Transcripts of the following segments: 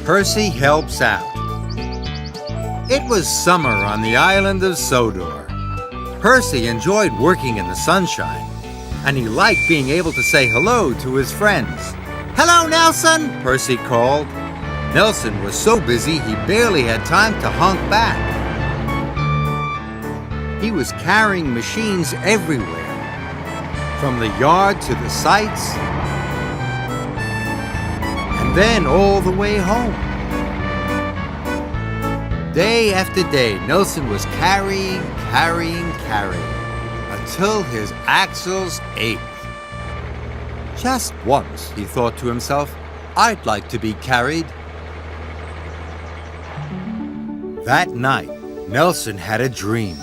Percy helps out. It was summer on the island of Sodor. Percy enjoyed working in the sunshine, and he liked being able to say hello to his friends. "Hello, Nelson," Percy called. Nelson was so busy he barely had time to honk back. He was carrying machines everywhere, from the yard to the sites, and then all the way home. Day after day, Nelson was carrying, until his axles ached. Just once, he thought to himself, I'd like to be carried. That night, Nelson had a dream.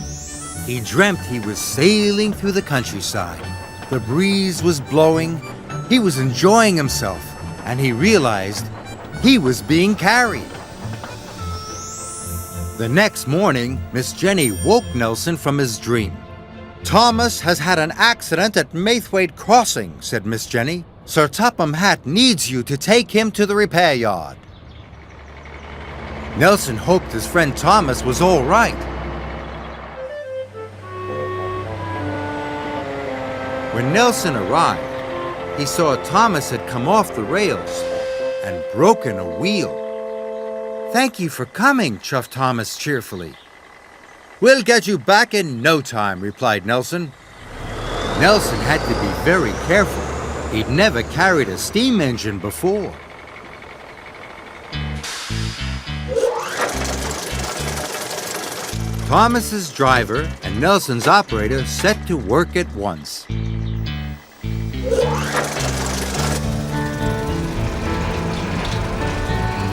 He dreamt he was sailing through the countryside. The breeze was blowing, he was enjoying himself, and he realized he was being carried. The next morning, Miss Jenny woke Nelson from his dream. "Thomas has had an accident at Maithwaite Crossing," said Miss Jenny. "Sir Topham Hatt needs you to take him to the repair yard." Nelson hoped his friend Thomas was all right. When Nelson arrived, he saw Thomas had come off the rails and broken a wheel. "Thank you for coming," chuffed Thomas cheerfully. "We'll get you back in no time," replied Nelson. Nelson had to be very careful. He'd never carried a steam engine before. Thomas's driver and Nelson's operator set to work at once.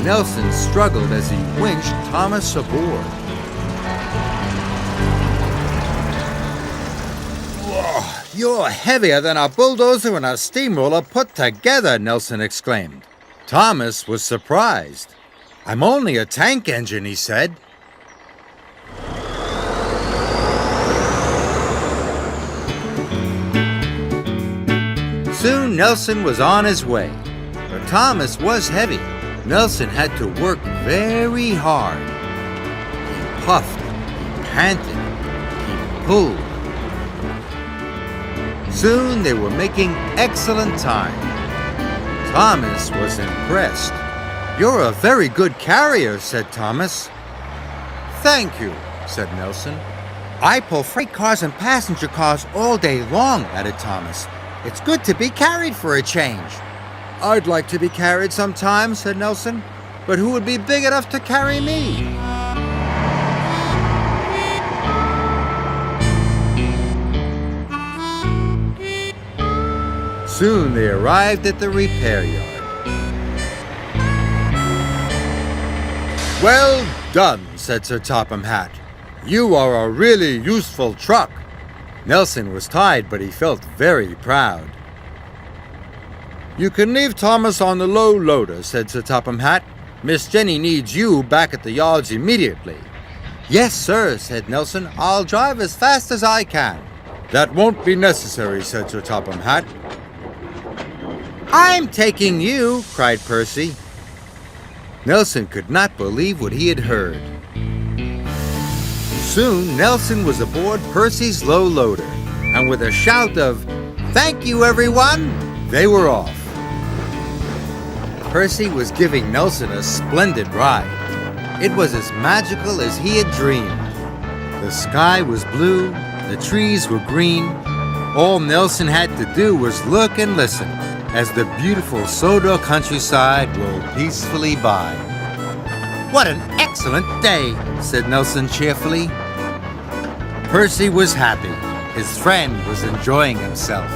Nelson struggled as he winched Thomas aboard. "Whoa, you're heavier than a bulldozer and a steamroller put together," Nelson exclaimed. Thomas was surprised. "I'm only a tank engine," he said. Soon Nelson was on his way, but Thomas was heavy. Nelson had to work very hard. He puffed, he panted, he pulled. Soon they were making excellent time. Thomas was impressed. "You're a very good carrier," said Thomas. "Thank you," said Nelson. "I pull freight cars and passenger cars all day long," added Thomas. "It's good to be carried for a change." "I'd like to be carried sometime," said Nelson. "But who would be big enough to carry me?" Soon they arrived at the repair yard. "Well done," said Sir Topham Hatt. "You are a really useful truck." Nelson was tired, but he felt very proud. "You can leave Thomas on the low loader," said Sir Topham Hatt. "Miss Jenny needs you back at the yards immediately." "Yes, sir," said Nelson. "I'll drive as fast as I can." "That won't be necessary," said Sir Topham Hatt. "I'm taking you," cried Percy. Nelson could not believe what he had heard. Soon, Nelson was aboard Percy's low loader, and with a shout of, "Thank you, everyone," they were off. Percy was giving Nelson a splendid ride. It was as magical as he had dreamed. The sky was blue, the trees were green. All Nelson had to do was look and listen as the beautiful Sodor countryside rolled peacefully by. "What an excellent day," said Nelson cheerfully. Percy was happy. His friend was enjoying himself.